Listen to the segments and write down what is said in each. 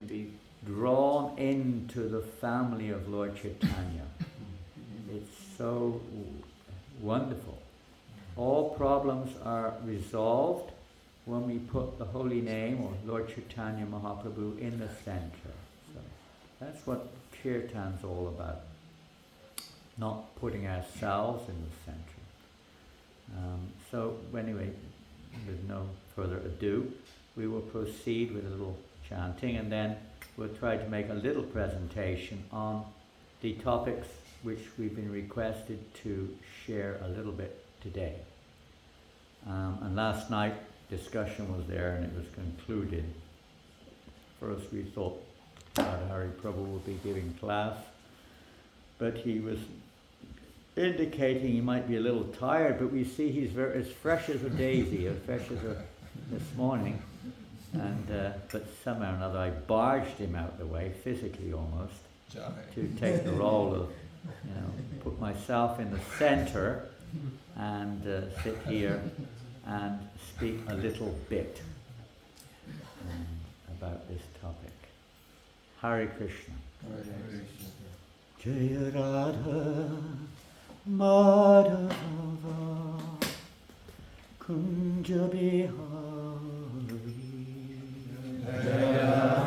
be drawn into the family of Lord Chaitanya. It's so wonderful. All problems are resolved when we put the holy name or Lord Chaitanya Mahaprabhu in the center. So that's what Kirtan's all about. Not putting ourselves in the center. So anyway, with no further ado, we will proceed with a little chanting, and then we'll try to make a little presentation on the topics which we've been requested to share a little bit today. And last night discussion was there and it was concluded. First we thought Hari Prabhu would be giving class, but he was indicating he might be a little tired, but we see he's as fresh as a daisy, as fresh as this morning. And but somehow or another I barged him out the way, physically almost, to take the role of, put myself in the center and sit here and speak a little bit about this topic. Hare Krishna. Jaya Radha Madhava Kunja Bihari Jaya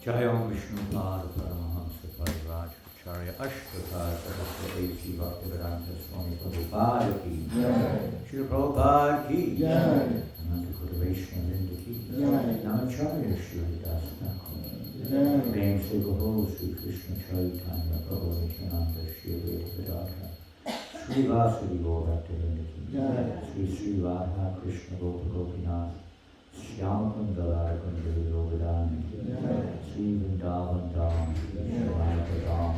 Jayam Vishnu Pada Paramahamsa Parivraj Acharya Ashtakar Saraswati Devi Bhaktivedanta Swami Prabhupada Ki Srila Prabhupada Ki Ananta Kota Vaishnava Vrinda Ki Namacharya Srila Das Thakur Prem Se Gaho Sri Krishna Chaitanya Prabhu Nityananda Shri Advaita Gadadhara Sri Vasudeva Gaur Bhaktivedanta Ki Sri Sri Radha Krishna Gopa Gopinath Shyamkunda Radhakunda Yogadani Sri Vrindavan Dham Shavayaka Dham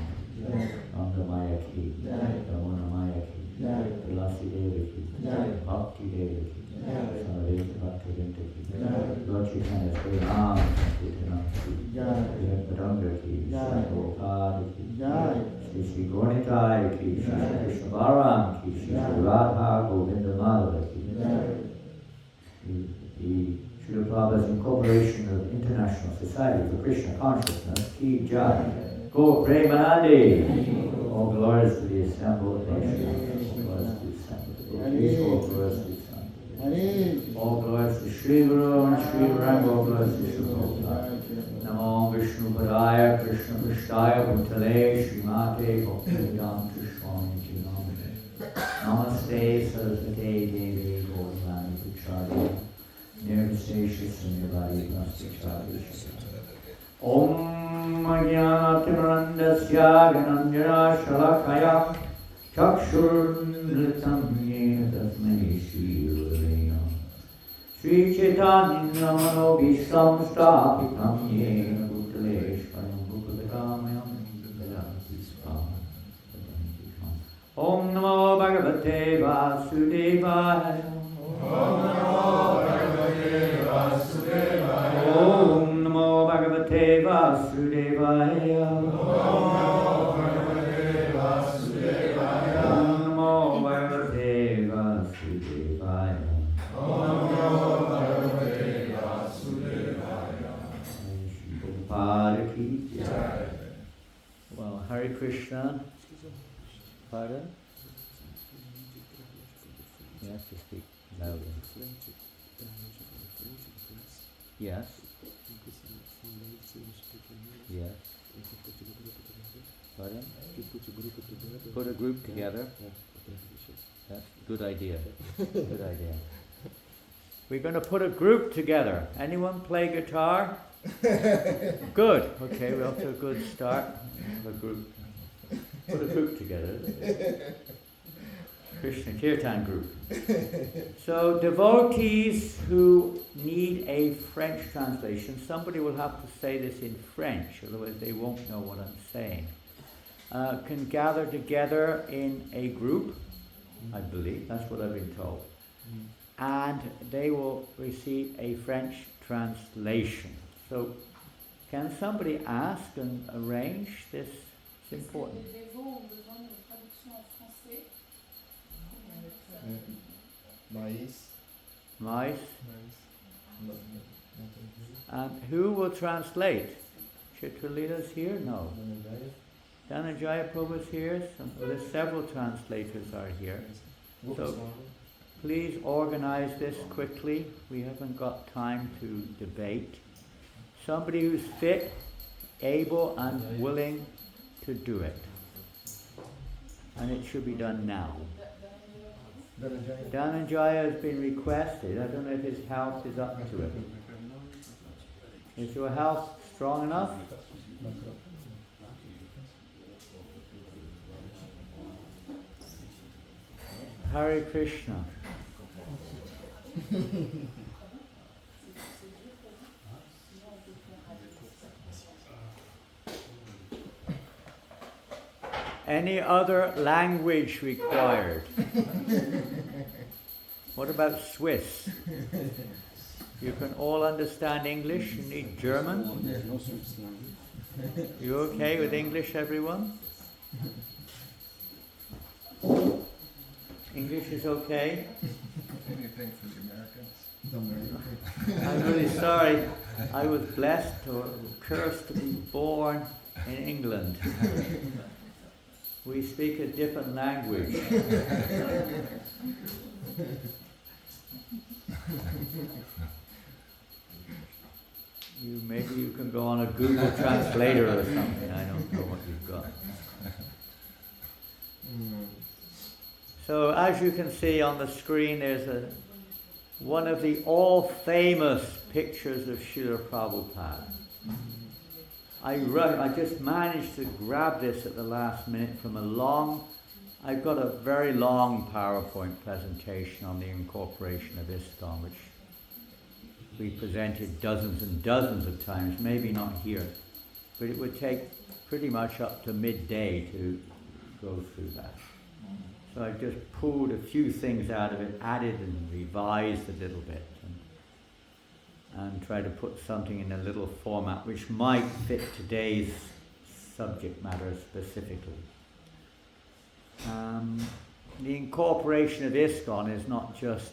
Rangamaya Ki Ramanamaya Ki Tulasi Devi Ki Bhakti Devi Ki Sarveta Bhaktivedanta Ki Lord Chaitanya Sri Ram Sankirtanam Ki Padanga Ki Sri Gopal Ki Sri Sri Gaurnitai Ki Sri Krishna Balaram Ki Sri Radha Govinda Madhava Ki the Srila Prabhupada's Incorporation of International Society for Krishna Consciousness, Ki Jai, Go Premanandi, all glories to the assembled nation, all glories to the assembled devotees, all glories to the assembled, all glories to Sri Guru and Sri Ranga, all glories to Sri Prabhupada. Namo Vishnu Padaya, Krishna Krishtaya, Bhutale, Srimate, Bhaktivedanta Swami Jinamane. Namaste Saraswati Devi, Goswami Puchari. Nirvishesha Sunyavadi Plasticharya Om Jnanatirandasya Gananjana Shalakaya Chakshurmritam Yena Tasmai Shri Gurave Sri Chaitanya Manobhistam Stapitam Yena Bhutale Shvaram Bhukadakamayam Vedanti Swam Om Namo Bhagavate Vasudevaya Om Namo Bhagavate Vasudevaya. Om Namo Bhagavate Vasudevaya. Prabhupada ki jai. Well, Hare Krishna. Pardon? You have to speak louder. Yes. Yes. Pardon? Put a group together. That's a good idea. Good idea. We're going to put a group together. Anyone play guitar? Good. Okay, we're off to a good start. A group. Put a group together. Krishna Kirtan group. So devotees who need a French translation, somebody will have to say this in French, otherwise they won't know what I'm saying, can gather together in a group, I believe, that's what I've been told, and they will receive a French translation. So can somebody ask and arrange this? It's important. Mais. And who will translate? Chitralita's here? No. Dhananjaya Prabhu's here. There's several translators are here. So please organize this quickly. We haven't got time to debate. Somebody who's fit, able and willing to do it. And it should be done now. Dhananjaya has been requested. I don't know if his health is up to it. Is your health strong enough? Hare Krishna. Any other language required? What about Swiss? You can all understand English? You need German? You okay with English, everyone? English is okay? Anything for the Americans? I'm really sorry. I was blessed or cursed to be born in England. We speak a different language. Maybe you can go on a Google Translator or something. I don't know what you've got. So as you can see on the screen, there's one of the all-famous pictures of Srila Prabhupada. I just managed to grab this at the last minute from I've got a very long PowerPoint presentation on the incorporation of ISKCON, which we presented dozens and dozens of times, maybe not here, but it would take pretty much up to midday to go through that. So I just pulled a few things out of it, added and revised a little bit, and tried to put something in a little format which might fit today's subject matter specifically. The incorporation of ISKCON is not just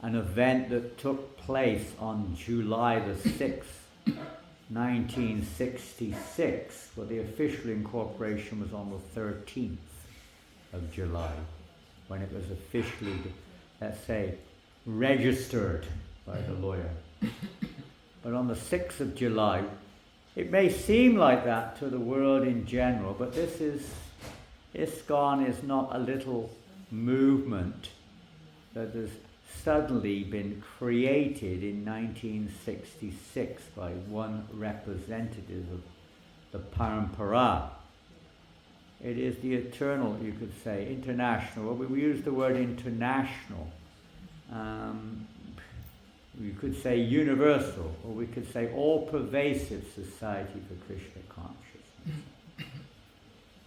an event that took place on July the 6th, 1966, but the official incorporation was on the 13th of July, when it was officially, let's say, registered by the lawyer. But on the 6th of July, it may seem like that to the world in general, but ISKCON is not a little movement that has suddenly been created in 1966 by one representative of the Parampara. It is the eternal, you could say, international. Well, we use the word international. We could say universal, or we could say all-pervasive society for Krishna consciousness.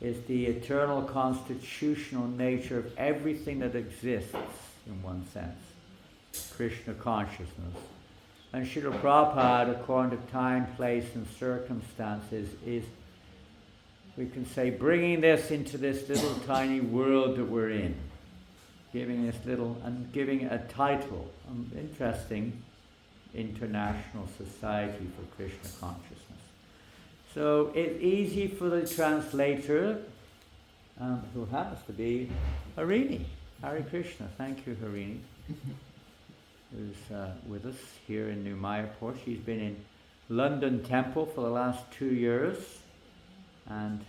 It's the eternal constitutional nature of everything that exists, in one sense, Krishna consciousness. And Srila Prabhupada, according to time, place, and circumstances, is, we can say, bringing this into this little tiny world that we're in, giving it a title, interesting, International Society for Krishna Consciousness. So it's easy for the translator, who happens to be Harini. Hare Krishna. Thank you, Harini, who's with us here in New Mayapur. She's been in London Temple for the last 2 years, and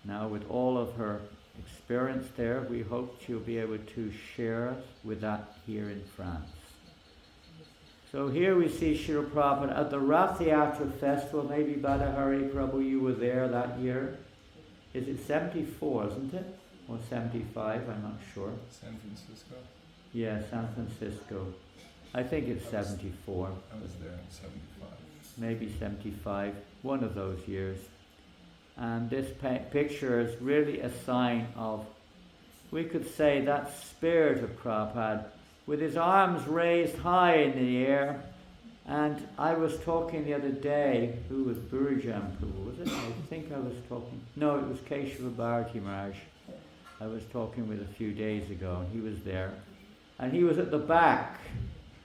now with all of her experience there, we hope she'll be able to share with that here in France. So here we see Srila Prabhupada at the Rath Yatra Festival. Maybe Badahari Prabhu, you were there that year. Is it 74, isn't it? Or 75, I'm not sure. San Francisco? Yeah, San Francisco. I think it's 74. I was there in 75. Maybe 75, one of those years. And this picture is really a sign of, we could say, that spirit of Prabhupada, with his arms raised high in the air. And I was talking the other day, who was Burjam Prabhu, was it? I think I was talking, no, it was Keshava Bharati Maharaj. I was talking with a few days ago, and he was there. And he was at the back.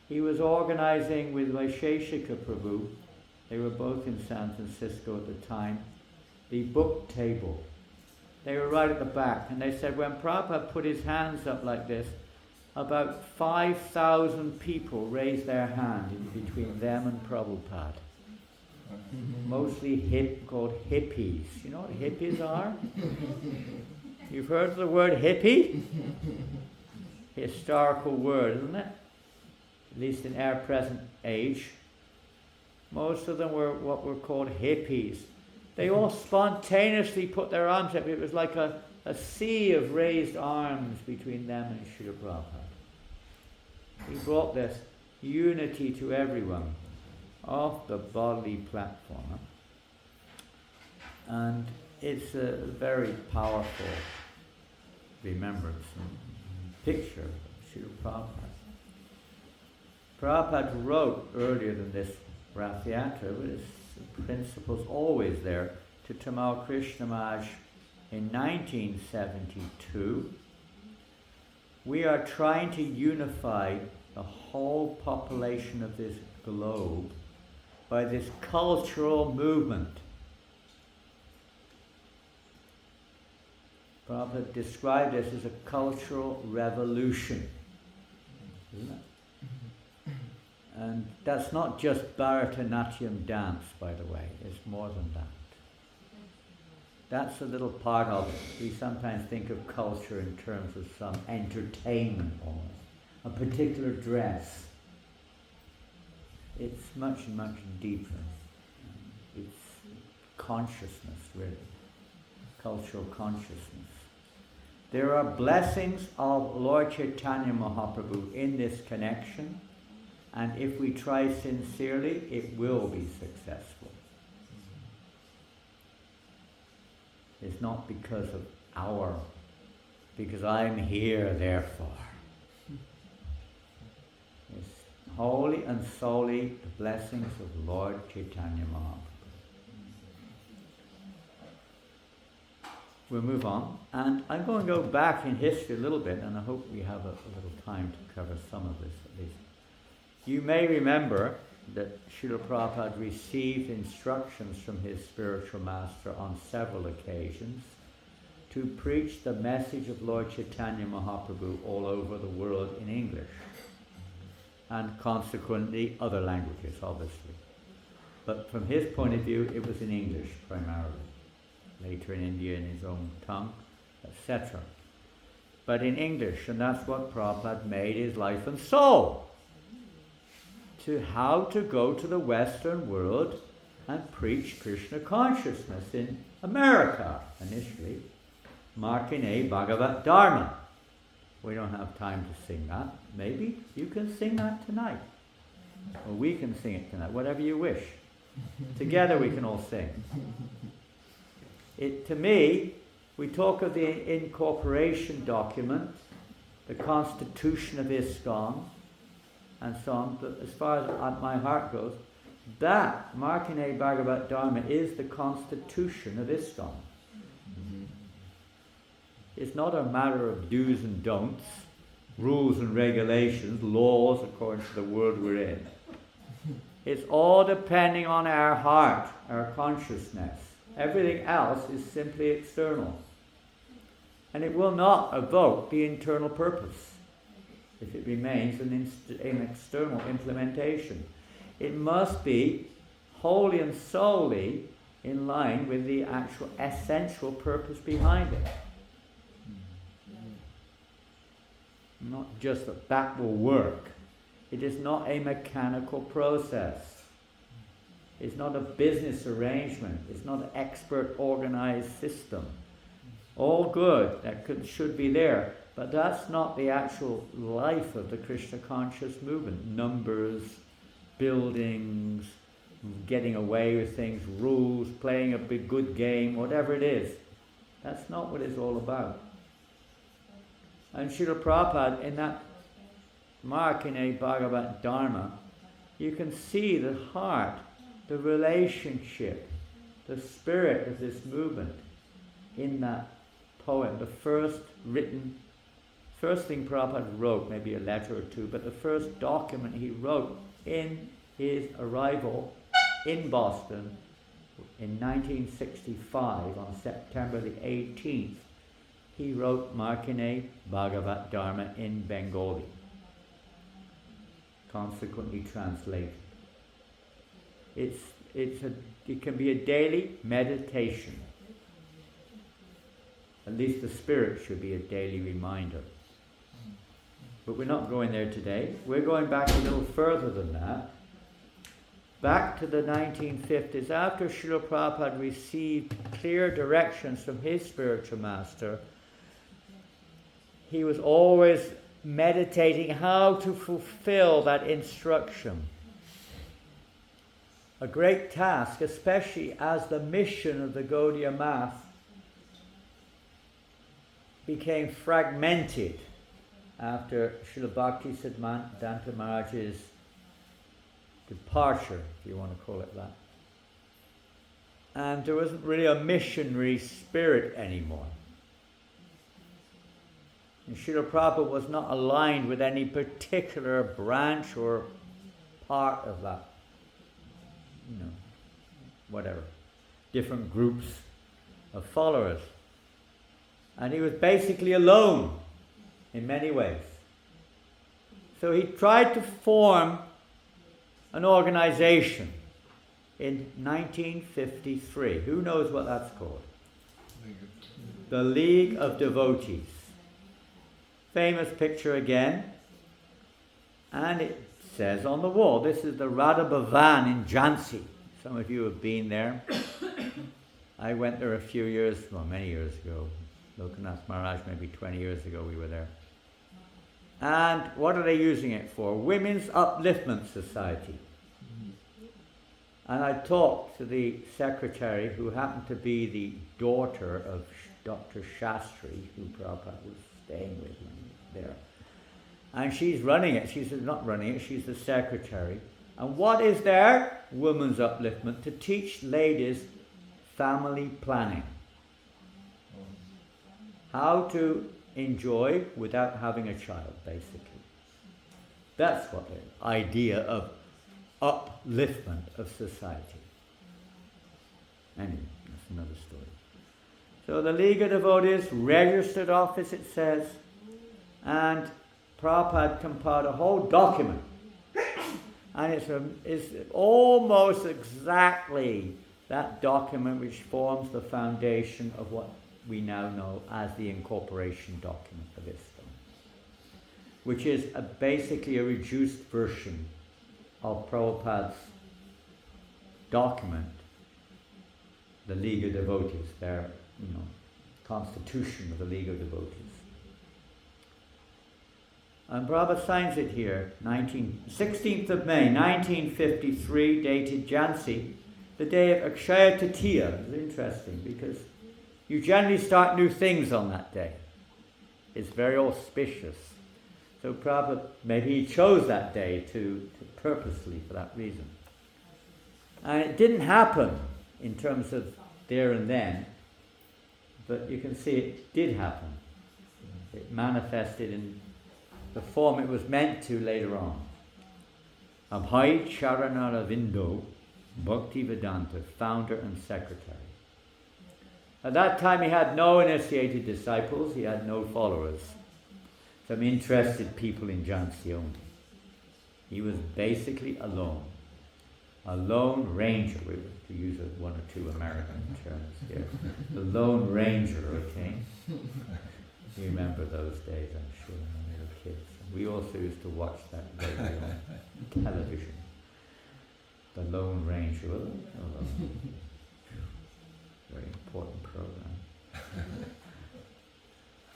He was organizing with Vaisheshika Prabhu. They were both in San Francisco at the time. The book table. They were right at the back. And they said when Prabhupada put his hands up like this, about 5,000 people raised their hand in between them and Prabhupada. Mostly called hippies. You know what hippies are? You've heard of the word hippie? Historical word, isn't it? At least in our present age. Most of them were what were called hippies. They all spontaneously put their arms up. It was like a sea of raised arms between them and Srila Prabhupada. He brought this unity to everyone off the bodily platform. And it's a very powerful remembrance and picture of Srila Prabhupada. Prabhupada wrote earlier than this Rath Yatra, with his principles always there, to Tamal Krishna Maharaj in 1972. We are trying to unify the whole population of this globe by this cultural movement. Prabhupada described this as a cultural revolution, isn't it? And that's not just Bharatanatyam dance, by the way, it's more than that. That's a little part of it. We sometimes think of culture in terms of some entertainment almost, a particular dress. It's much, much deeper. It's consciousness, really. Cultural consciousness. There are blessings of Lord Chaitanya Mahaprabhu in this connection, and if we try sincerely, it will be successful. It's not because I'm here, therefore. It's wholly and solely the blessings of Lord Chaitanya Mahaprabhu. We'll move on, and I'm going to go back in history a little bit, and I hope we have a little time to cover some of this at least. You may remember that Srila Prabhupada received instructions from his spiritual master on several occasions to preach the message of Lord Chaitanya Mahaprabhu all over the world in English, and consequently other languages, obviously. But from his point of view, it was in English primarily. Later in India in his own tongue, etc. But in English, and that's what Prabhupada made his life and soul. To how to go to the Western world and preach Krishna consciousness in America, initially. Markine Bhagavat Dharma. We don't have time to sing that. Maybe you can sing that tonight. Or we can sing it tonight, whatever you wish. Together we can all sing. To me, we talk of the incorporation document, the constitution of ISKCON, and so on, but as far as my heart goes, that Markine Bhagavat Dharma is the constitution of ISKCON. Mm-hmm. It's not a matter of do's and don'ts, rules and regulations, laws according to the world we're in. It's all depending on our heart, our consciousness. Everything else is simply external. And it will not evoke the internal purpose if it remains an external implementation. It must be wholly and solely in line with the actual essential purpose behind it. Not just that will work. It is not a mechanical process. It's not a business arrangement. It's not an expert organized system. All good, should be there, but that's not the actual life of the Krishna conscious movement. Numbers, buildings, getting away with things, rules, playing a big good game, whatever it is. That's not what it's all about. And Srila Prabhupada, in that Markine Bhagavat Dharma, you can see the heart, the relationship, the spirit of this movement in that poem. The first thing Prabhupada wrote, maybe a letter or two, but the first document he wrote in his arrival in Boston in 1965, on September the 18th, he wrote Markine Bhagavat Dharma in Bengali, consequently translated. It can be a daily meditation. At least the spirit should be a daily reminder. But we're not going there today. We're going back a little further than that. Back to the 1950s, after Srila Prabhupada received clear directions from his spiritual master, he was always meditating how to fulfill that instruction. A great task, especially as the mission of the Gaudiya Math became fragmented after Srila Bhakti Siddhanta Maharaj's departure, if you want to call it that. And there wasn't really a missionary spirit anymore. And Srila Prabhupada was not aligned with any particular branch or part of that, whatever, different groups of followers. And he was basically alone in many ways. So he tried to form an organization in 1953. Who knows what that's called? The League of Devotees. Famous picture again. And it says on the wall, this is the Radha Bhavan in Jhansi. Some of you have been there. I went there a few years, many years ago. Lokanath Maharaj, maybe 20 years ago we were there. And what are they using it for? Women's Upliftment Society. And I talked to the secretary, who happened to be the daughter of Dr. Shastri, who Prabhupada was staying with when he was there. And she's running it. She's not running it, she's the secretary. And what is there? Women's Upliftment, to teach ladies family planning. How to enjoy without having a child, basically. That's what the idea of upliftment of society. Anyway, that's another story. So the League of Devotees, registered office it says, and Prabhupada compiled a whole document. And it's almost exactly that document which forms the foundation of what we now know as the incorporation document of ISKCON, which is basically a reduced version of Prabhupada's document, the League of Devotees, their constitution of the League of Devotees. And Prabhupada signs it here, 16th of May, 1953, dated Jhansi, the day of Akshaya Tritiya. It's interesting because you generally start new things on that day. It's very auspicious. So Prabhupada, maybe he chose that day to purposely for that reason. And it didn't happen in terms of there and then, but you can see it did happen. It manifested in the form it was meant to later on. Abhay Charanaravindo, Bhaktivedanta, founder and secretary. At that time he had no initiated disciples, he had no followers. Some interested people in Jhansi only. He was basically alone. A lone ranger, to use one or two American terms here. The Lone Ranger, okay? You remember those days, I'm sure, when we were kids. We also used to watch that regularly on television. The Lone Ranger. Very important program.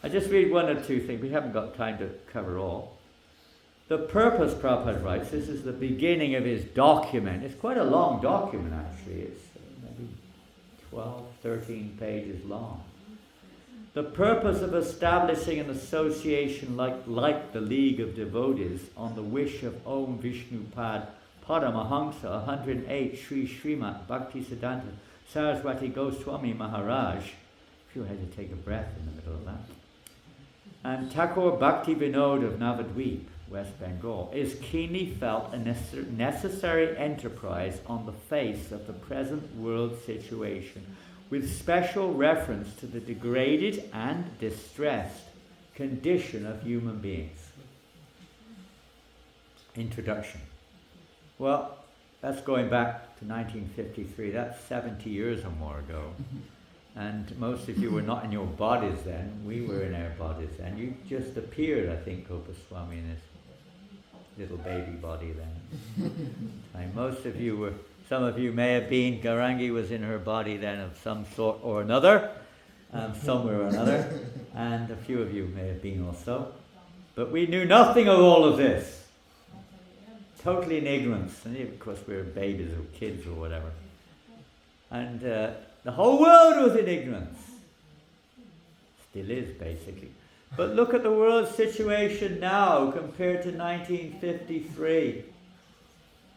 I just read one or two things. We haven't got time to cover all. The purpose, Prabhupada writes, this is the beginning of his document. It's quite a long document, actually. It's maybe 12, 13 pages long. The purpose of establishing an association like the League of Devotees on the wish of Om Vishnupad Paramahamsa 108 Sri Srimat Bhaktisiddhanta Saraswati Goswami Maharaj. If you had to take a breath in the middle of that. And Thakur Bhakti Vinod of Navadvip, West Bengal, is keenly felt a necessary enterprise on the face of the present world situation, with special reference to the degraded and distressed condition of human beings. Introduction. Well, that's going back to 1953. That's 70 years or more ago. And most of you were not in your bodies then. We were in our bodies then. You just appeared, I think, Gopaswami, in this little baby body then. And most of you were, some of you may have been, Garangi was in her body then of some sort or another, somewhere or another, and a few of you may have been also. But we knew nothing of all of this. Totally in ignorance. And of course we were babies or kids or whatever. And the whole world was in ignorance. Still is, basically. But look at the world situation now compared to 1953.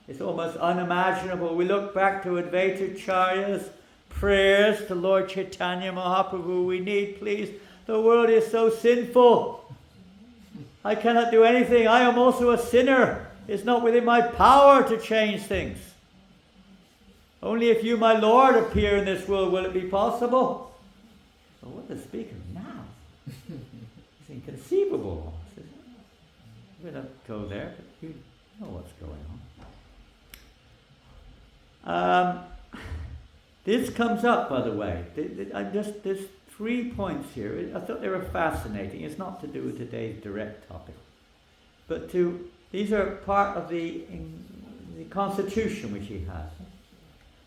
It's almost unimaginable. We look back to Advaita Acharya's prayers to Lord Chaitanya Mahaprabhu. We need, please, the world is so sinful. I cannot do anything. I am also a sinner. It's not within my power to change things. Only if you, my Lord, appear in this world will it be possible. But what the speaker now? It's inconceivable. We don't go there, but you know what's going on. This comes up, by the way. There's 3 points here. I thought they were fascinating. It's not to do with today's direct topic. But these are part of the constitution which he has.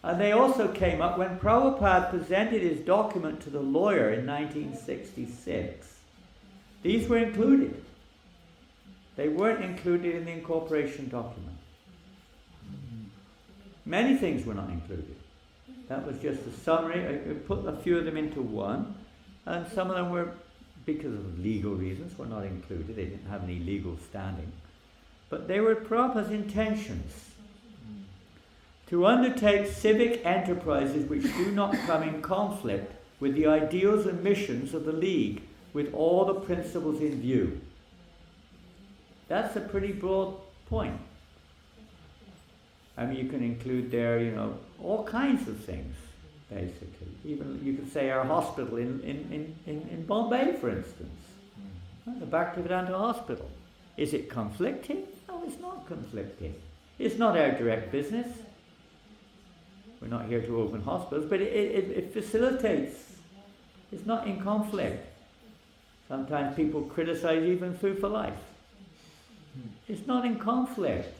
And they also came up when Prabhupada presented his document to the lawyer in 1966. These were included. They weren't included in the incorporation document. Many things were not included. That was just a summary. I put a few of them into one, and some of them were, because of legal reasons, were not included. They didn't have any legal standing. But they were Prabhupada's intentions to undertake civic enterprises which do not come in conflict with the ideals and missions of the League, with all the principles in view. That's a pretty broad point. I mean, you can include there, all kinds of things, basically. Even you could say our hospital in Bombay, for instance. The Bhaktivedanta Hospital. Is it conflicting? No, it's not conflicting. It's not our direct business. We're not here to open hospitals, but it facilitates. It's not in conflict. Sometimes people criticize even Food for Life. It's not in conflict.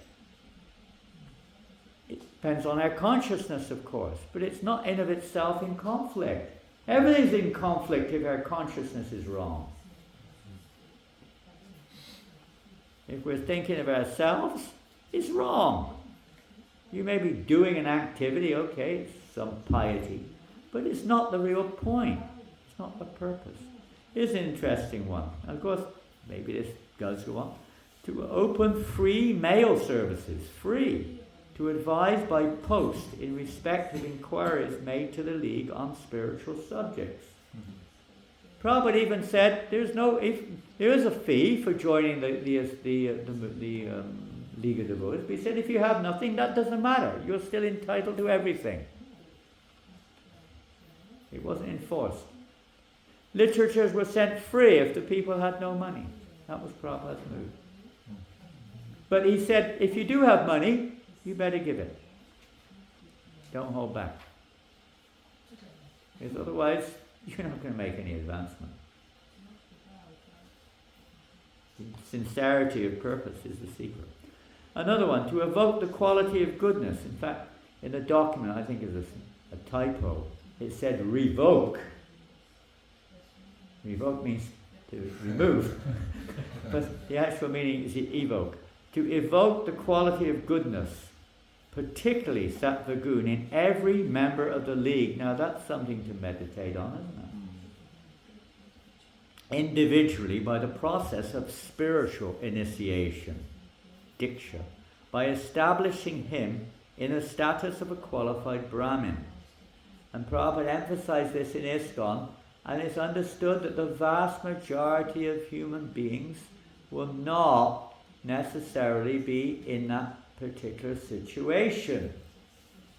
It depends on our consciousness, of course, but it's not in of itself in conflict. Everything's in conflict if our consciousness is wrong. If we're thinking of ourselves, it's wrong. You may be doing an activity, okay, it's some piety, but it's not the real point. It's not the purpose. Here's an interesting one. Of course, maybe this does go on. To open free mail services, free, to advise by post in respect of inquiries made to the League on spiritual subjects. Prabhupada even said there is a fee for joining the League of Devotees, but he said if you have nothing, that doesn't matter. You're still entitled to everything. It wasn't enforced. Literatures were sent free if the people had no money. That was Prabhupada's move. But he said, if you do have money, you better give it. Don't hold back. Because otherwise, you're not going to make any advancement. Sincerity of purpose is the secret. Another one, to evoke the quality of goodness. In fact, in the document, I think it's a typo. It said revoke. Revoke means to remove. But the actual meaning is evoke. To evoke the quality of goodness, particularly sattva gun, in every member of the League. Now that's something to meditate on, isn't it? Individually, by the process of spiritual initiation, diksha, by establishing him in the status of a qualified Brahmin. And Prabhupada emphasized this in ISKCON, and it's understood that the vast majority of human beings will not necessarily be in that particular situation.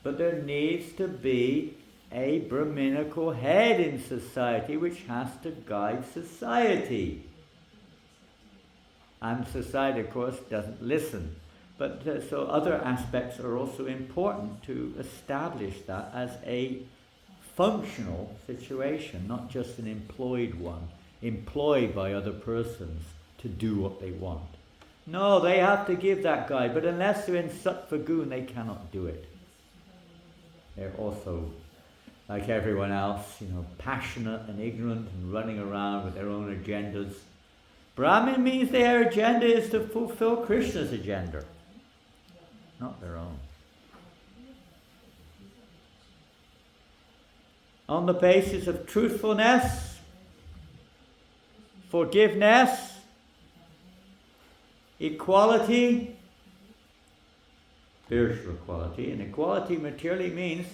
But there needs to be a Brahminical head in society which has to guide society. And society, of course, doesn't listen. But so other aspects are also important to establish that as a functional situation, not just an employed one, employed by other persons to do what they want. No, they have to give that guide, but unless they're in sattva gun, they cannot do it. They're also, like everyone else, passionate and ignorant and running around with their own agendas. Brahmin means their agenda is to fulfill Krishna's agenda, not their own. On the basis of truthfulness, forgiveness, equality, spiritual equality, and equality materially means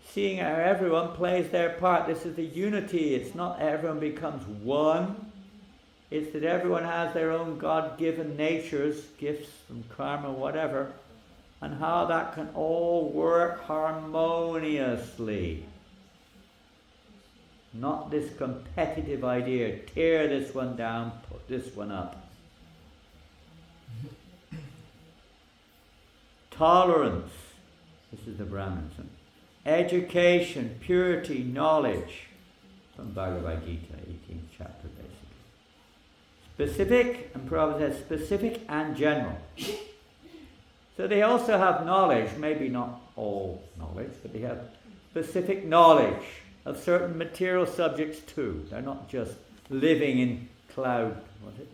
seeing how everyone plays their part. This is the unity. It's not everyone becomes one. It's that everyone has their own God-given natures, gifts from karma, whatever, and how that can all work harmoniously. Not this competitive idea, tear this one down, put this one up. Tolerance, This is the Brahmins. Education, purity, knowledge. From Bhagavad Gita, 18th chapter basically. Specific, and Prabhupada says specific and general. So they also have knowledge, maybe not all knowledge, but they have specific knowledge of certain material subjects too. They're not just living in cloud, what's it?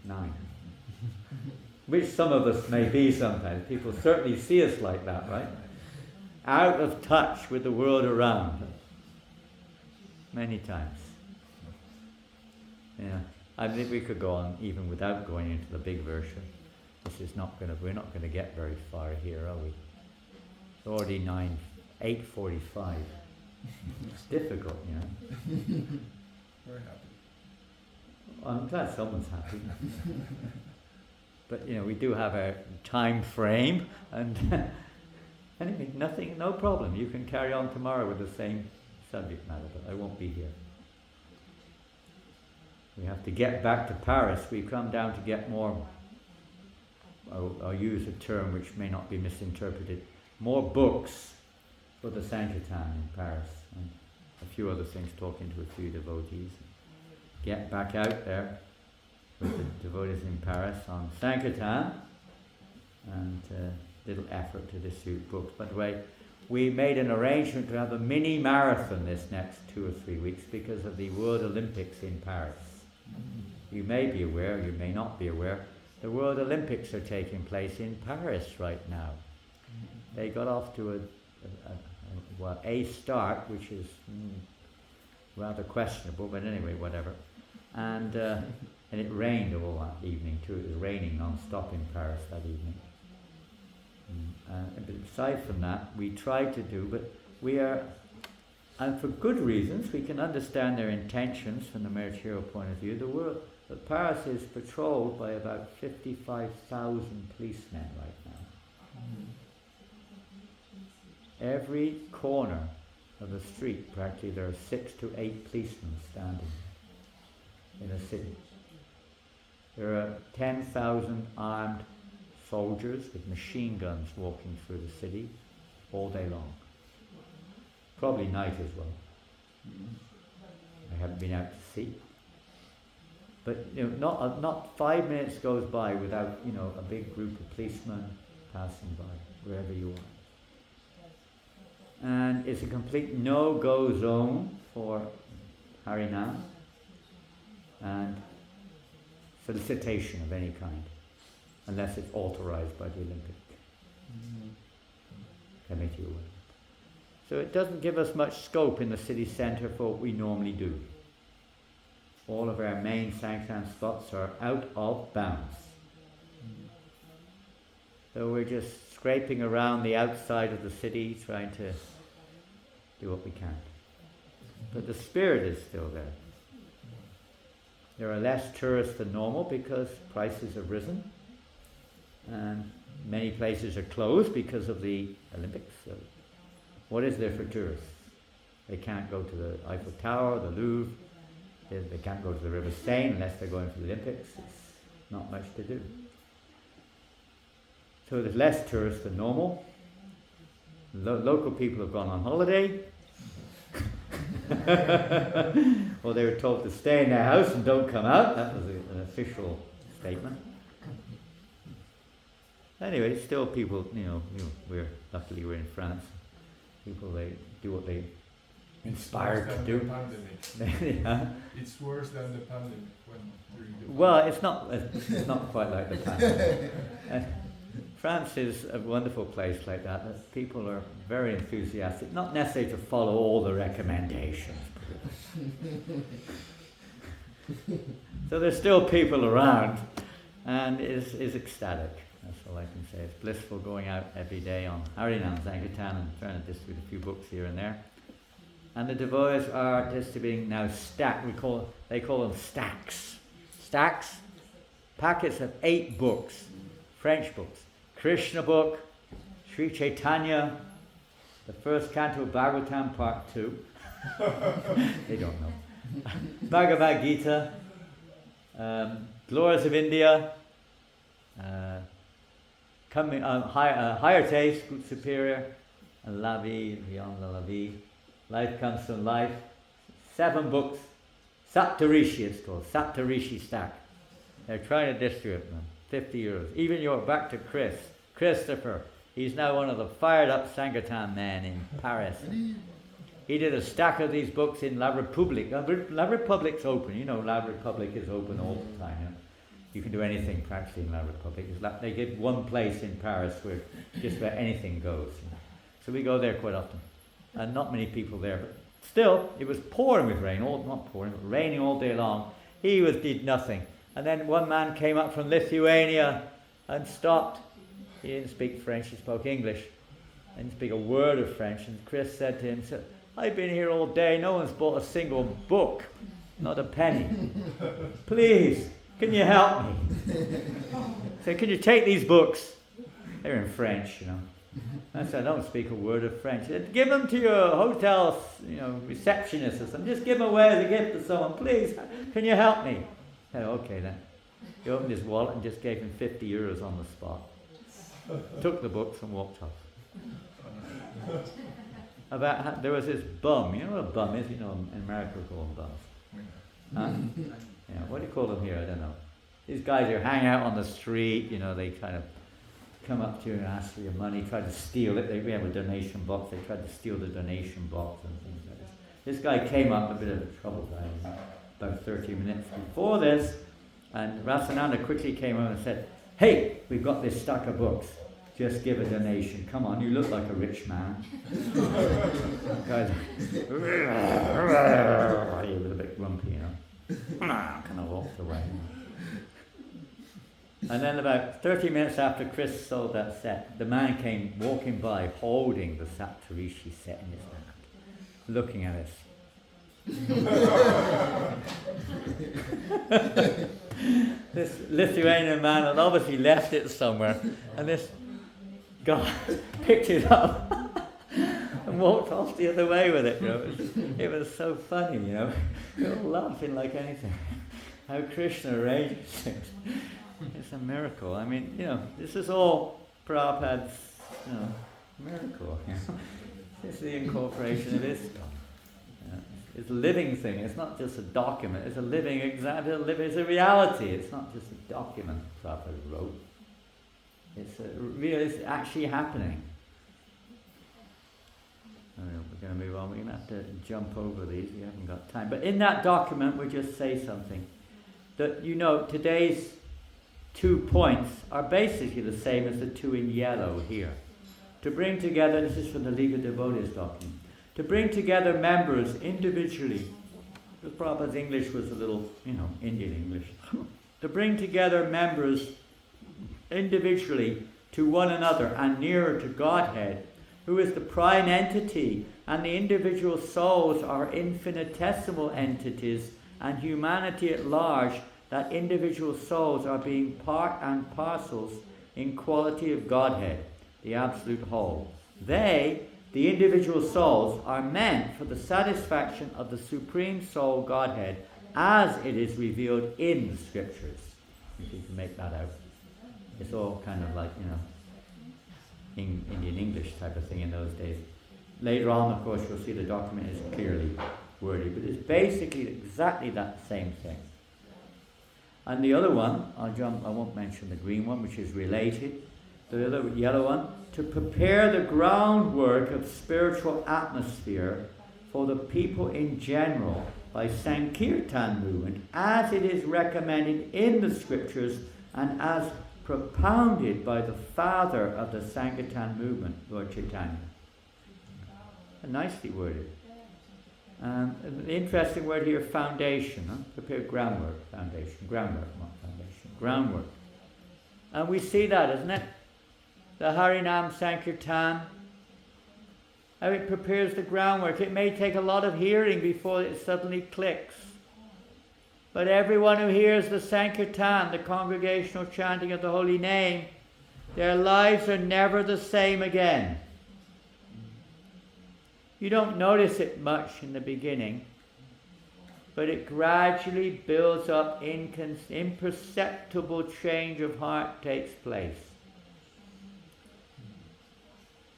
9. Which some of us may be sometimes. People certainly see us like that, right? Out of touch with the world around. Many times. Yeah. I think we could go on even without going into the big version. We're not going to get very far here, are we? It's already 8:45. It's difficult, you know. Very happy. I'm glad someone's happy. But, you know, we do have a time frame, and anyway, no problem. You can carry on tomorrow with the same subject matter, but I won't be here. We have to get back to Paris. We've come down to get more, I'll use a term which may not be misinterpreted, more books for the Sankirtan in Paris, and a few other things, talking to a few devotees. Get back out there with the devotees in Paris on Sankirtan, and little effort to distribute books. By the way, we made an arrangement to have a mini marathon this next 2 or 3 weeks because of the World Olympics in Paris. You may be aware, you may not be aware, the World Olympics are taking place in Paris right now. They got off to a start, which is rather questionable, but anyway, whatever. And it rained all that evening too. It was raining non-stop in Paris that evening. But aside from that, we tried to do, but we are, and for good reasons, we can understand their intentions from the material point of view. The world, but Paris is patrolled by about 55,000 policemen right now. Every corner of the street, practically, there are 6 to 8 policemen standing in a city. There are 10,000 armed soldiers with machine guns walking through the city all day long. Probably night as well. I haven't been out to see. But you know, not 5 minutes goes by without, you know, a big group of policemen passing by wherever you are. And it's a complete no-go zone for Harinam and solicitation of any kind, unless it's authorized by the Olympic Committee or whatever. So it doesn't give us much scope in the city centre for what we normally do. All of our main Sankirtan spots are out of bounds. So we're just scraping around the outside of the city, trying to do what we can. But the spirit is still there. There are less tourists than normal because prices have risen, and many places are closed because of the Olympics. So what is there for tourists? They can't go to the Eiffel Tower, the Louvre. They can't go to the River Seine unless they're going for the Olympics. It's not much to do. So there's less tourists than normal. Local people have gone on holiday. Or they were told to stay in their house and don't come out. That was an official statement. Anyway, still people, luckily we're in France. People, they do what they inspired to do. Yeah. It's worse than the pandemic. Well, it's not quite like the pandemic. France is a wonderful place like that. People are very enthusiastic, not necessarily to follow all the recommendations. So there's still people around, and is ecstatic. That's all I can say. It's blissful going out every day on Harinam Sankirtan and trying to distribute a few books here and there. And the devotees are distributing now they call them stacks. Stacks, packets of 8 books, French books. Krishna book, Sri Chaitanya, the first canto of Bhagavatam part 2. They don't know. Bhagavad Gita, Glories of India, coming, higher taste, good superior, and la vie, beyond the la vie. Life comes from life. 7 books. Saptarishi it's called, Saptarishi stack. They're trying to distribute them. 50 euros. Even you're back to Christopher. He's now one of the fired up Sankirtan men in Paris. He did a stack of these books in La République. La République's open. You know, La République is open all the time. You know? You can do anything practically in La République. It's like they give one place in Paris where just about anything goes. You know? So we go there quite often. And not many people there. But still, it was pouring with rain. Not pouring, but raining all day long. He did nothing. And then one man came up from Lithuania and stopped. He didn't speak French, he spoke English. He didn't speak a word of French. And Chris said to him, I've been here all day, no one's bought a single book, not a penny. Please, can you help me? So can you take these books? They're in French, you know. I said, I don't speak a word of French. He said, give them to your hotel, receptionist or something. Just give them away as a gift to someone, please. Can you help me? I said, okay then. He opened his wallet and just gave him 50 euros on the spot. Took the books and walked off. There was this bum. You know what a bum is? You know, in America we call them bums. Huh? Yeah, what do you call them here? I don't know. These guys who hang out on the street, they kind of come up to you and ask for your money, try to steal it. We have a donation box. They tried to steal the donation box and things like this. This guy came up, a bit of a trouble guy, about 30 minutes before this, and Rasananda quickly came over and said, hey, we've got this stack of books. Just give a donation. Come on, you look like a rich man. Guys, he was a bit grumpy, kind of walked away. And then about 30 minutes after Chris sold that set, the man came walking by holding the Saptarishi set in his hand, looking at us. This Lithuanian man had obviously left it somewhere, and this guy picked it up and walked off the other way with it. It was so funny, we were all laughing like anything. How Krishna arranges things. It's a miracle. I mean, this is all Prabhupada's, miracle. This is the incorporation of ISKCON. It's a living thing. It's not just a document. It's a living example. It's a reality. It's not just a document Prabhupada wrote. It's actually happening. We're going to move on. We're going to have to jump over these. We haven't got time. But in that document, we just say something. That, today's 2 points are basically the same as the 2 in yellow here. To bring together, this is from the League of Devotees document, to bring together members individually, because Prabhupada's English was a little, Indian English, to bring together members individually to one another and nearer to Godhead, who is the prime entity, and the individual souls are infinitesimal entities, and humanity at large, that individual souls are being part and parcels in quality of Godhead, the absolute whole. They, the individual souls, are meant for the satisfaction of the Supreme Soul Godhead as it is revealed in the Scriptures. If you can make that out. It's all kind of like, Indian English type of thing in those days. Later on, of course, you'll see the document is clearly worded, but it's basically exactly that same thing. And the other one, I won't mention the green one, which is related. The other yellow one, to prepare the groundwork of spiritual atmosphere for the people in general by Sankirtan movement, as it is recommended in the Scriptures and as propounded by the father of the Sankirtan movement, Lord Chaitanya. Nicely worded. An interesting word here, foundation. Prepare groundwork, foundation. Groundwork, not foundation. Groundwork. And we see that, isn't it? The Harinam Sankirtan, how it prepares the groundwork. It may take a lot of hearing before it suddenly clicks. But everyone who hears the Sankirtan, the congregational chanting of the holy name, their lives are never the same again. You don't notice it much in the beginning, but it gradually builds up, imperceptible change of heart takes place.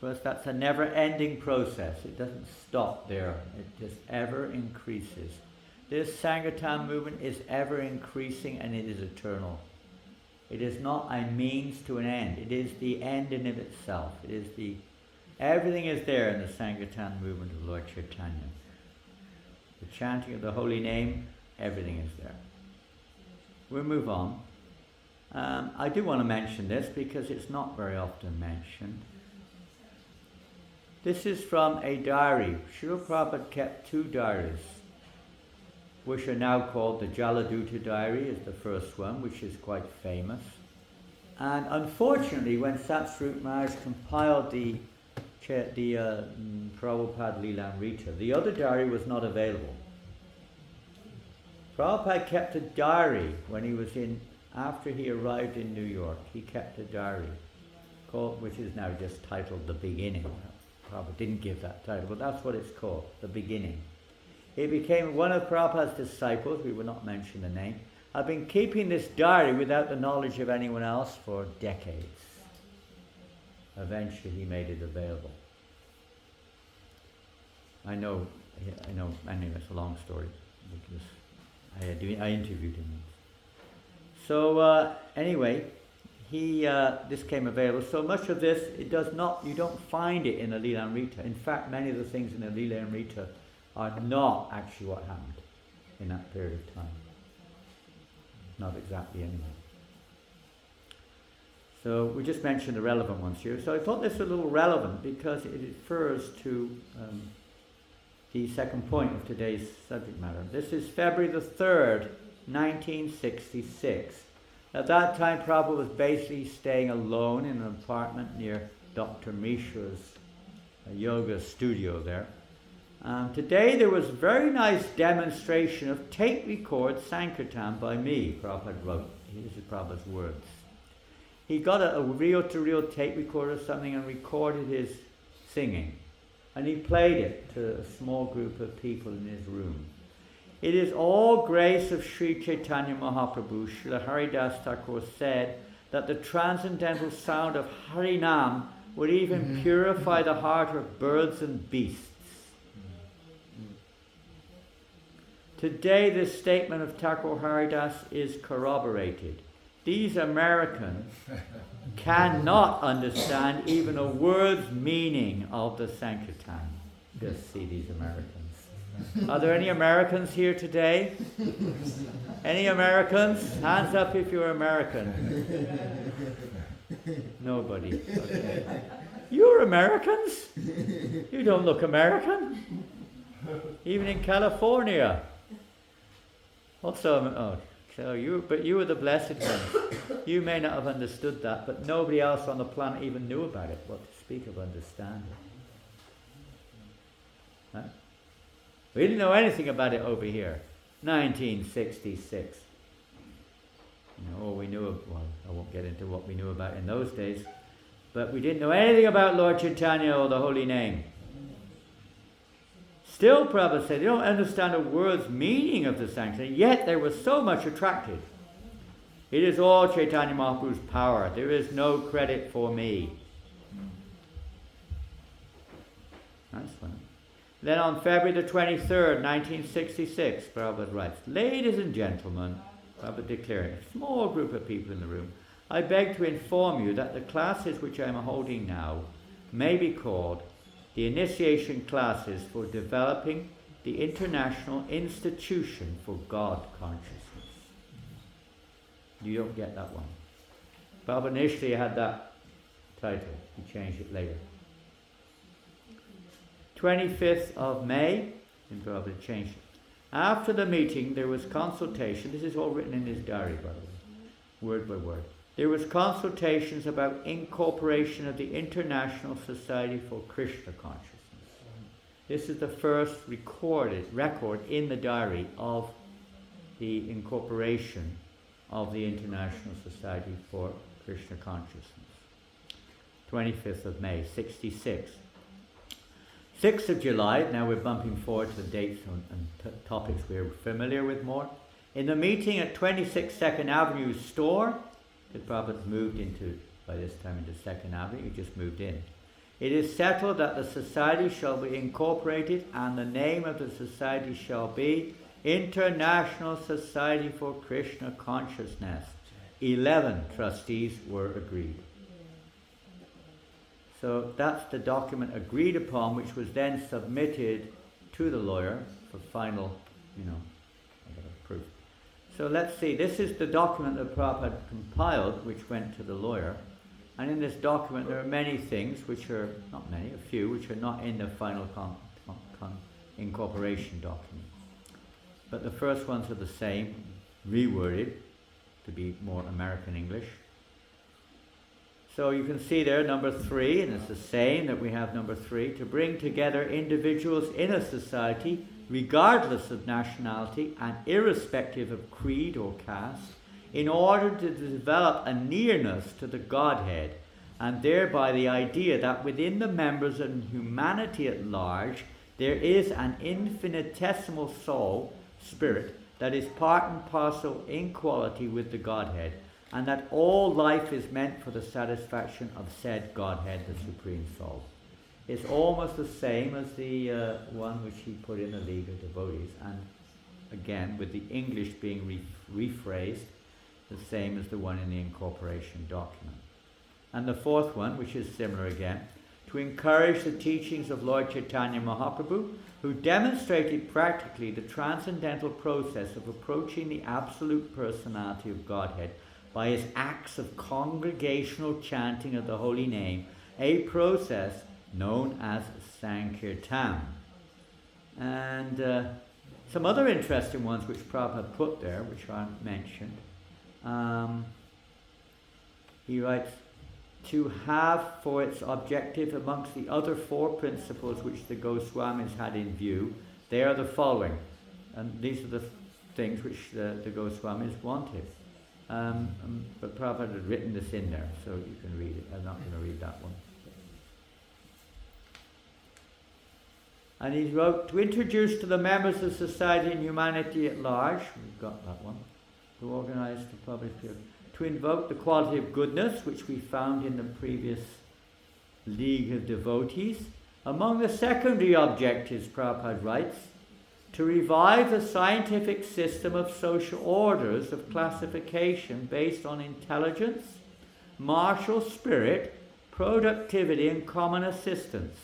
course, that's a never-ending process. It doesn't stop there. It just ever increases. This Sankirtan movement is ever increasing and it is eternal. It is not a means to an end. It is the end in of itself. It is the... Everything is there in the Sankirtan movement of Lord Chaitanya. The chanting of the holy name, everything is there. We'll move on. I do want to mention this because it's not very often mentioned. This is from a diary. Srila Prabhupada kept 2 diaries, which are now called the Jaladuta diary, is the first one, which is quite famous. And unfortunately, when Satsvarup Maharaj compiled the Prabhupada Lilamrita, the other diary was not available. Prabhupada kept a diary when he was after he arrived in New York. He kept a diary called, which is now just titled The Beginning. Prabhupada didn't give that title, but that's what it's called, The Beginning. He became one of Prabhupada's disciples, we will not mention the name, had been keeping this diary without the knowledge of anyone else for decades. Eventually he made it available. I know, anyway, it's a long story, because I interviewed him. So anyway, this came available. So much of this, you don't find it in the Lilamrita. In fact, many of the things in the Lilamrita are not actually what happened in that period of time. Not exactly anyway. So we just mentioned the relevant ones here. So I thought this was a little relevant because it refers to the second point of today's subject matter. This is February the 3rd, 1966. At that time, Prabhupada was basically staying alone in an apartment near Dr. Mishra's yoga studio there. Today there was a very nice demonstration of tape record Sankirtan by me, Prabhupada wrote. These are Prabhupada's words. He got a reel-to-reel tape recorder or something and recorded his singing. And he played it to a small group of people in his room. It is all grace of Sri Chaitanya Mahaprabhu. Srila Haridas Thakur said that the transcendental sound of Harinam would even purify the heart of birds and beasts. Today this statement of Thakur Haridas is corroborated. These Americans cannot understand even a word's meaning of the Sankirtan. Just see these Americans. Are there any Americans here today? Any Americans? Hands up if you're American. Nobody. Okay. You're Americans? You don't look American. Even in California. Also, but you were the blessed ones. You may not have understood that, but nobody else on the planet even knew about it. What to speak of understanding? Huh? We didn't know anything about it over here. 1966. All we knew I won't get into what we knew about in those days, but we didn't know anything about Lord Chaitanya or the holy name. Still, Prabhupada said, they don't understand a word's meaning of the Sankirtan, yet they were so much attracted. It is all Chaitanya Mahaprabhu's power. There is no credit for me. Nice one. Then on February the 23rd, 1966, Prabhupada writes, ladies and gentlemen, Prabhupada declaring, a small group of people in the room, I beg to inform you that the classes which I am holding now may be called the initiation classes for developing the International Institution for God Consciousness. You don't get that one. Prabhupada initially had that title. He changed it later. 25th of May, and Prabhupada changed it. After the meeting, there was consultation. This is all written in his diary, by the way, word by word. There was consultations about incorporation of the International Society for Krishna Consciousness. This is the first record in the diary of the incorporation of the International Society for Krishna Consciousness. 25th of May, 66. 6th of July, now we're bumping forward to the dates and topics we're familiar with more. In the meeting at 26 2nd Avenue store, the Prabhupada moved by this time into 2nd Avenue, he just moved in. It is settled that the society shall be incorporated, and the name of the society shall be International Society for Krishna Consciousness. 11 trustees were agreed. So that's the document agreed upon, which was then submitted to the lawyer for final, proof. So let's see, this is the document that Prabhupada compiled, which went to the lawyer. And in this document there are many things, which are, not many, a few, which are not in the final incorporation document. But the first ones are the same, reworded to be more American English. So you can see there number 3, and it's the same that we have number 3, to bring together individuals in a society regardless of nationality and irrespective of creed or caste, in order to develop a nearness to the Godhead, and thereby the idea that within the members and humanity at large there is an infinitesimal soul, spirit, that is part and parcel in quality with the Godhead, and that all life is meant for the satisfaction of said Godhead, the Supreme Soul. It's almost the same as the one which he put in the League of Devotees, and again with the English being rephrased, the same as the one in the incorporation document. And the fourth one, which is similar again, to encourage the teachings of Lord Chaitanya Mahaprabhu, who demonstrated practically the transcendental process of approaching the absolute personality of Godhead by his acts of congregational chanting of the holy name, a process known as Sankirtan. And some other interesting ones which Prabhupada put there, which aren't mentioned. He writes, to have for its objective amongst the other 4 principles which the Goswamis had in view, they are the following. And these are the things which the Goswamis wanted. But Prabhupada had written this in there, so you can read it. I'm not going to read that one. And he wrote, to introduce to the members of society and humanity at large, we've got that one, to organize, to publish, to invoke the quality of goodness, which we found in the previous League of Devotees. Among the secondary objectives, Prabhupada writes, to revive the scientific system of social orders of classification based on intelligence, martial spirit, productivity and common assistance,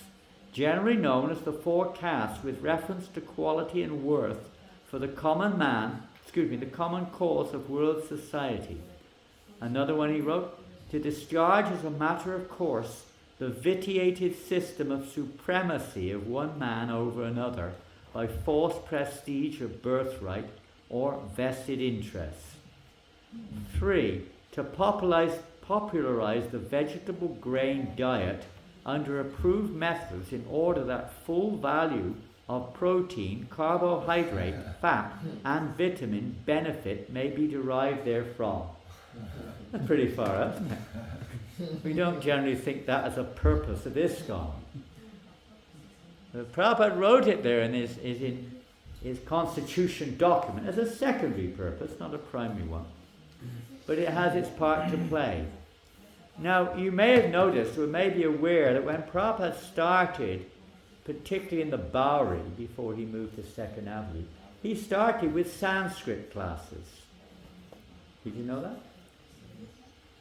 generally known as the 4 castes with reference to quality and worth for the common the common cause of world society. Another one he wrote, to discharge as a matter of course the vitiated system of supremacy of one man over another by false prestige of birthright or vested interests. 3. To popularize the vegetable grain diet under approved methods in order that full value of protein, carbohydrate, fat and vitamin benefit may be derived therefrom. That's pretty far out, isn't it? We don't generally think that as a purpose of ISKCON. Prabhupada wrote it there in his constitution document as a secondary purpose, not a primary one. But it has its part to play. Now, you may have noticed or may be aware that when Prabhupada started, particularly in the Bowery, before he moved to Second Avenue, he started with Sanskrit classes. Did you know that?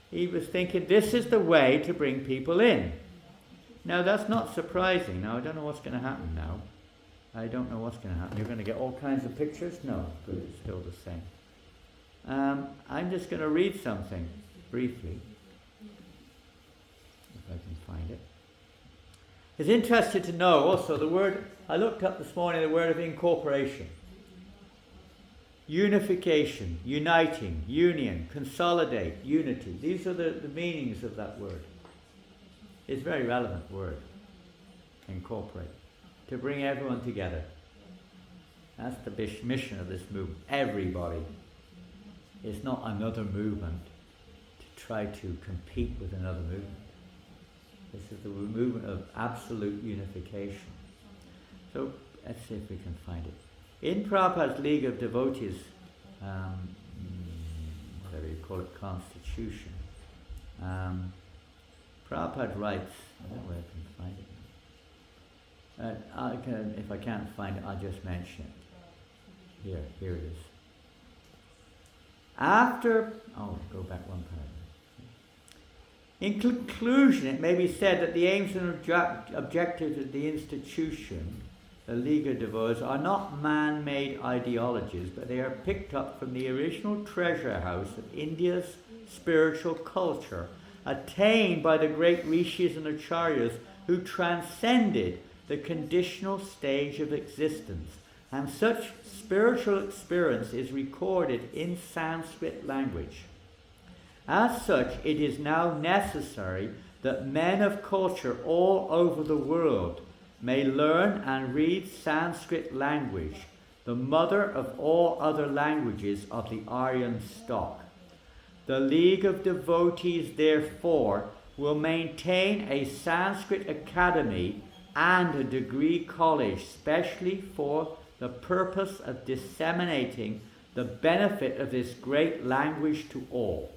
He was thinking, this is the way to bring people in. Now, that's not surprising. Now, I don't know what's going to happen now. I don't know what's going to happen. You're going to get all kinds of pictures? No, good, it's still the same. I'm just going to read something briefly, if I can find it. It's interesting to know also the word, I looked up this morning the word of incorporation. Unification, uniting, union, consolidate, unity. These are the meanings of that word. It's a very relevant word. Incorporate. To bring everyone together. That's the mission of this movement. Everybody. It's not another movement to try to compete with another movement. This is the movement of absolute unification. So let's see if we can find it. In Prabhupada's League of Devotees, whatever you call it, constitution, Prabhupada writes, I don't know where I can find it. If I can't find it, I'll just mention it. Here it is. Go back one paragraph. In conclusion, it may be said that the aims and objectives of the institution, the League of Devotees, are not man-made ideologies, but they are picked up from the original treasure house of India's spiritual culture, attained by the great rishis and acharyas who transcended the conditional stage of existence, and such spiritual experience is recorded in Sanskrit language. As such, it is now necessary that men of culture all over the world may learn and read Sanskrit language, the mother of all other languages of the Aryan stock. The League of Devotees, therefore, will maintain a Sanskrit academy and a degree college specially for the purpose of disseminating the benefit of this great language to all.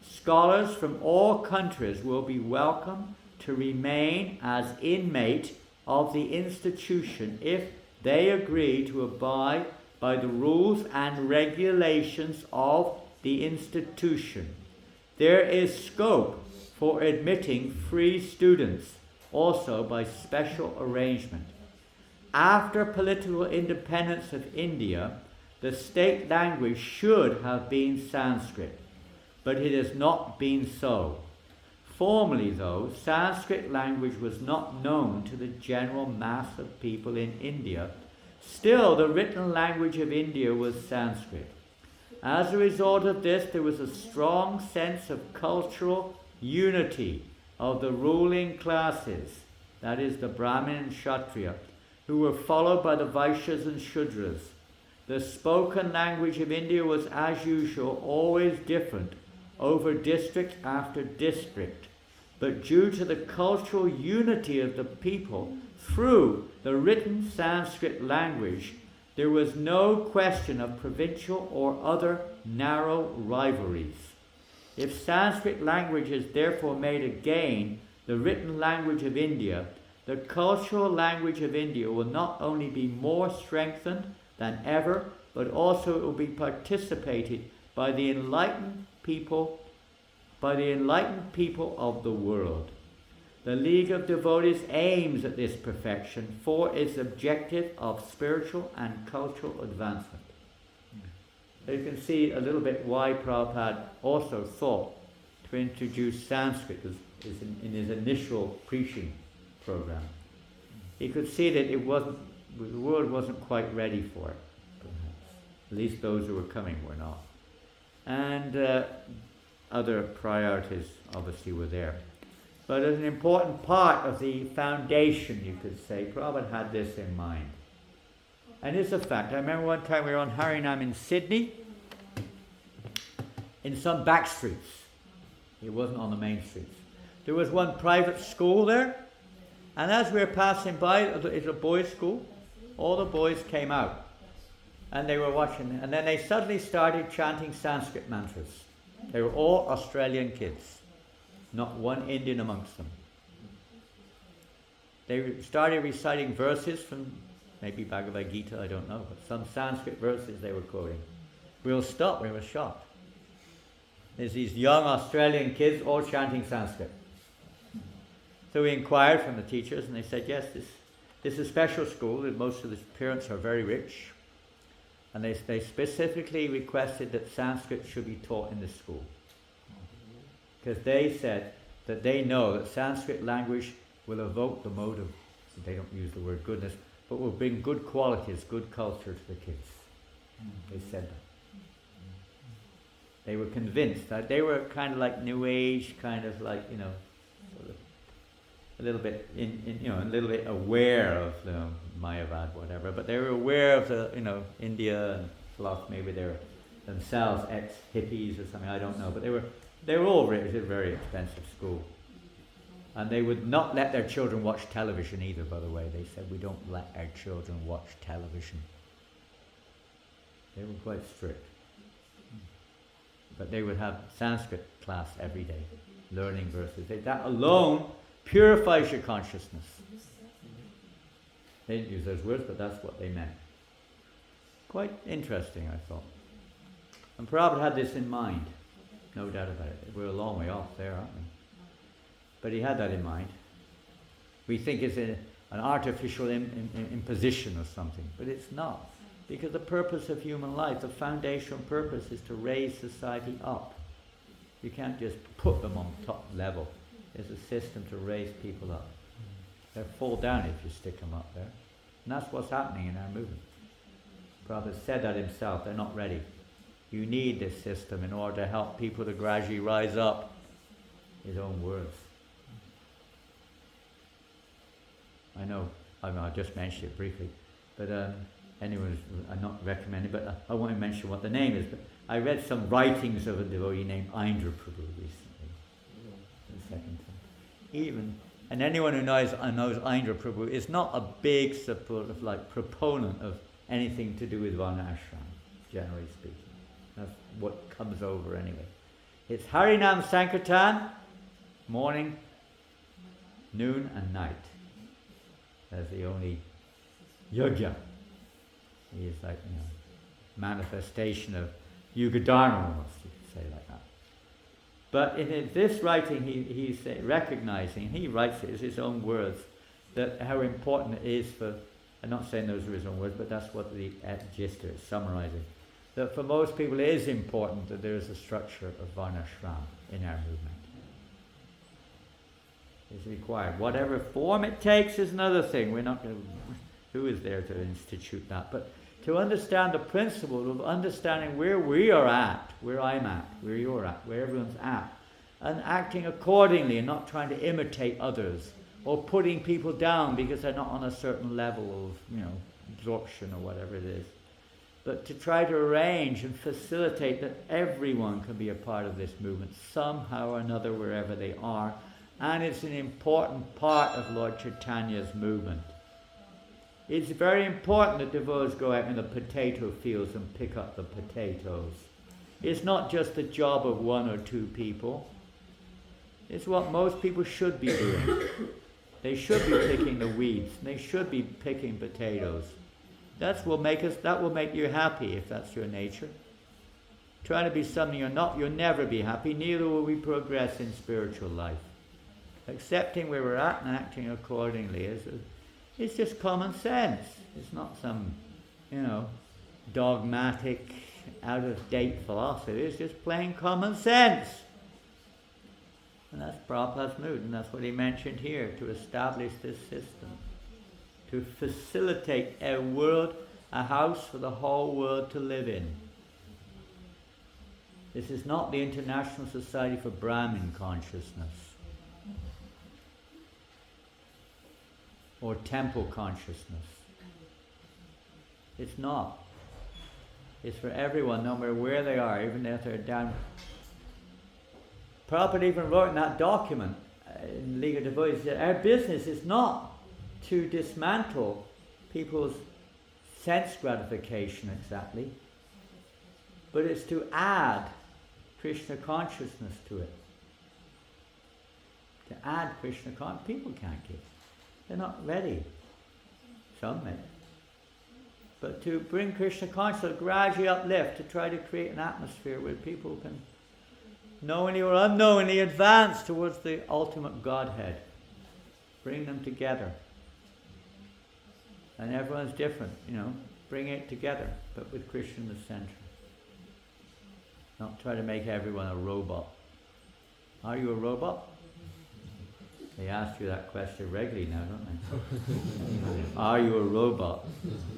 Scholars from all countries will be welcome to remain as inmate of the institution if they agree to abide by the rules and regulations of the institution. There is scope for admitting free students, also by special arrangement. After political independence of India, the state language should have been Sanskrit, but it has not been so. Formerly, though, Sanskrit language was not known to the general mass of people in India. Still, the written language of India was Sanskrit. As a result of this, there was a strong sense of cultural unity of the ruling classes, that is, the Brahmin and Kshatriya, who were followed by the Vaishyas and Shudras. The spoken language of India was, as usual, always different over district after district, but due to the cultural unity of the people through the written Sanskrit language, there was no question of provincial or other narrow rivalries. If Sanskrit language is therefore made again the written language of India, the cultural language of India will not only be more strengthened than ever, but also it will be participated by the enlightened people of the world. The League of Devotees aims at this perfection for its objective of spiritual and cultural advancement. So you can see a little bit why Prabhupada also thought to introduce Sanskrit in his initial preaching program. He could see that the world wasn't quite ready for it, perhaps. At least those who were coming were not. And other priorities obviously were there. But as an important part of the foundation, you could say, Prabhupada had this in mind. And it's a fact. I remember one time we were on Harinam in Sydney, in some back streets. It wasn't on the main streets. There was one private school there, and as we were passing by, it's a boys' school, all the boys came out, and they were watching, and then they suddenly started chanting Sanskrit mantras. They were all Australian kids, not one Indian amongst them. They started reciting verses from maybe Bhagavad Gita, I don't know, but some Sanskrit verses they were quoting. We all stopped, we were shocked. There's these young Australian kids all chanting Sanskrit. So we inquired from the teachers, and they said, yes, this is a special school, and most of the parents are very rich. And they specifically requested that Sanskrit should be taught in this school. Because they said that they know that Sanskrit language will evoke the mode of, they don't use the word goodness, but will bring good qualities, good culture to the kids. They said that. They were convinced that they were kind of like New Age, kind of like, sort of a little bit a little bit aware of the Mayavad, whatever, but they were aware of the, India and philosophy. Maybe they were themselves ex-hippies or something, I don't know, but they were all rich. It was a very expensive school. And they would not let their children watch television either, by the way. They said, we don't let our children watch television. They were quite strict. But they would have Sanskrit class every day, learning verses. That alone purifies your consciousness. They didn't use those words, but that's what they meant. Quite interesting, I thought. And Prabhupada had this in mind, no doubt about it. We're a long way off there, aren't we? But he had that in mind. We think it's an artificial imposition or something, but it's not. Because the purpose of human life, the foundational purpose, is to raise society up. You can't just put them on top level. There's a system to raise people up. They'll fall down if you stick them up there. And that's what's happening in our movement. Prabhupada said that himself, they're not ready. You need this system in order to help people to gradually rise up. His own words. I know, I just mentioned it briefly, but anyone, I'm not recommending, but I won't mention what the name is, but I read some writings of a devotee named Indra Prabhu recently, the second time. And anyone who knows Indra Prabhu is not a big proponent of anything to do with Varnashram, generally speaking. That's what comes over anyway. It's Harinam Sankirtan, morning, noon and night. That's the only yogya. He is like, manifestation of Yuga Dharma, almost, you could say like that. But in this writing, he's recognizing, he writes it as his own words, that how important it is for, I'm not saying those are his own words, but that's what the gist is, summarizing. That for most people it is important that there is a structure of Varnashram in our movement. It's required. Whatever form it takes is another thing. We're not going to, who is there to institute that? But to understand the principle of understanding where we are at, where I'm at, where you're at, where everyone's at, and acting accordingly and not trying to imitate others or putting people down because they're not on a certain level of, absorption or whatever it is. But to try to arrange and facilitate that everyone can be a part of this movement somehow or another wherever they are. And it's an important part of Lord Chaitanya's movement. It's very important that devotees go out in the potato fields and pick up the potatoes. It's not just the job of one or two people. It's what most people should be doing. They should be picking the weeds. They should be picking potatoes. That will make you happy if that's your nature. Trying to be something you're not, you'll never be happy. Neither will we progress in spiritual life. Accepting where we're at and acting accordingly it's just common sense. It's not some, dogmatic, out-of-date philosophy. It's just plain common sense. And that's Prabhupada's mood, and that's what he mentioned here, to establish this system. To facilitate a house for the whole world to live in. This is not the International Society for Brahmin Consciousness. Or temple consciousness. It's not. It's for everyone, no matter where they are, even if they're down. Prabhupada even wrote in that document, in League of Devotees, that our business is not to dismantle people's sense gratification exactly, but it's to add Krishna consciousness to it. To add Krishna consciousness. People can't give. They're not ready. Some may. But to bring Krishna consciousness, gradually uplift, to try to create an atmosphere where people can knowingly or unknowingly advance towards the ultimate Godhead. Bring them together. And everyone's different, bring it together, but with Krishna in the center. Not try to make everyone a robot. Are you a robot? They ask you that question regularly now, don't they? Are you a robot?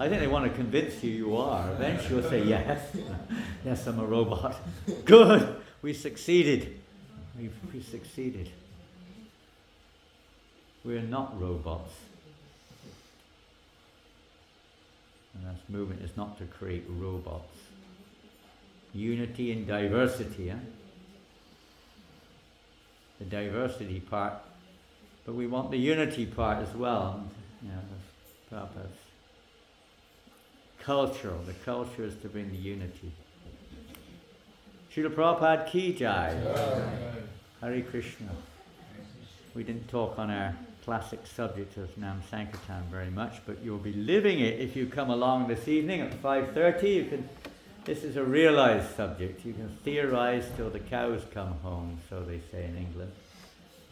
I think they want to convince you are. Eventually you'll say, yes. Yes, I'm a robot. Good! We succeeded. We succeeded. We're not robots. And this movement is not to create robots. Unity in diversity, the diversity part, but we want the unity part as well. That's Prabhupada's cultural. The culture is to bring the unity. Srila Prabhupada ki jai. Hare Krishna. We didn't talk on our classic subject of Nam Sankirtan very much, but you'll be living it if you come along this evening at 5:30. You can. This is a realized subject. You can theorize till the cows come home, so they say in England.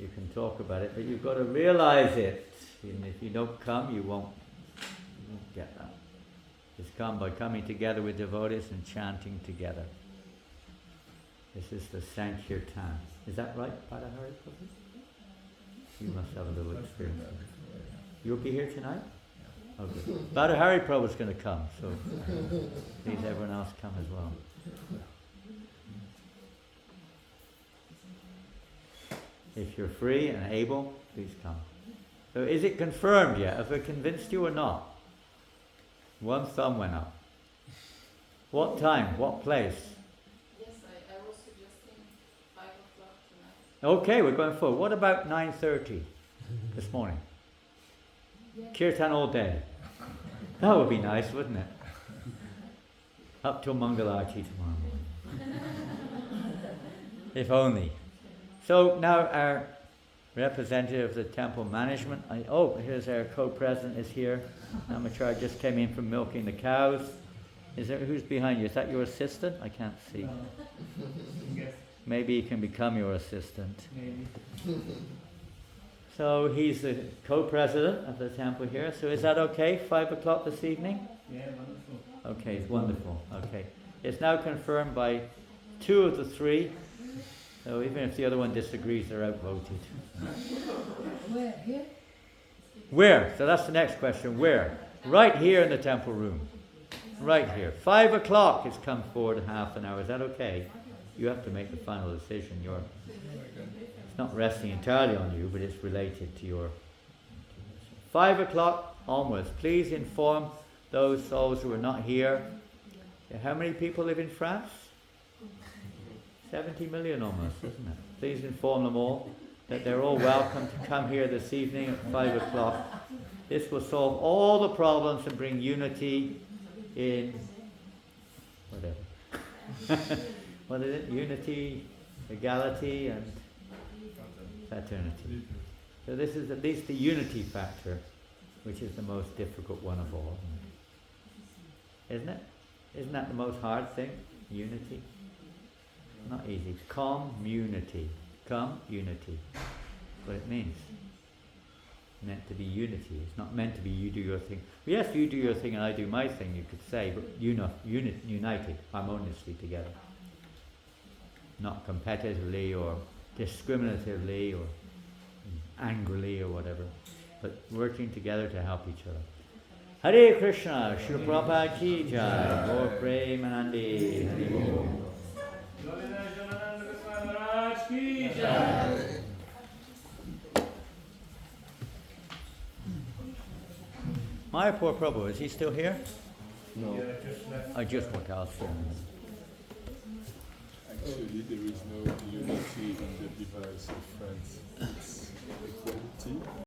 You can talk about it, but you've got to realize it. And if you don't come, you won't get that. Just come by coming together with devotees and chanting together. This is the Sankirtan. Is that right, Padahari Prabhu? You must have a little experience. You'll be here tonight? Okay. Badahari Prabhu is going to come, so please everyone else come as well. If you're free and able, please come. So is it confirmed yet? Have I convinced you or not? One thumb went up. What time? What place? Yes, I was suggesting 5 o'clock tonight. Okay, we're going forward. What about 9:30 this morning? Kirtan all day. That would be nice, wouldn't it? Up till Mangalarti tomorrow morning. If only. So now our representative of the temple management. Here's our co-president is here. Namacharya just came in from milking the cows. Who's behind you? Is that your assistant? I can't see. Maybe he can become your assistant. Maybe. So he's the co-president of the temple here. So is that okay? 5 o'clock this evening? Yeah, wonderful. Okay, it's wonderful. Okay. It's now confirmed by 2 of the 3. So even if the other one disagrees, they're outvoted. Where? Here? Where? So that's the next question. Where? Right here in the temple room. Right here. 5 o'clock has come forward half an hour. Is that okay? You have to make the final decision. It's not resting entirely on you, but it's related to your... 5 o'clock onwards. Please inform those souls who are not here. How many people live in France? 70 million almost, isn't it? Please inform them all that they're all welcome to come here this evening at 5 o'clock. This will solve all the problems and bring unity in whatever. What is it? Unity, equality, and fraternity. So this is at least the unity factor, which is the most difficult one of all. Isn't it? Isn't that the most hard thing? Unity? Not easy. Community. Unity. What it means. Meant to be unity. It's not meant to be you do your thing. Yes, you do your thing and I do my thing, you could say, but united, harmoniously together. Not competitively or discriminatively or angrily or whatever, but working together to help each other. Hare Krishna, Srila Prabhupada ki jai, Gaur Premanandi, Hare Bol. Janananda Goswami Maharaj ki jai. Mayapur Prabhu, is he still here? No. Yeah, just left. I just walked out. Actually, there is no unity in the device of friends. It's equality.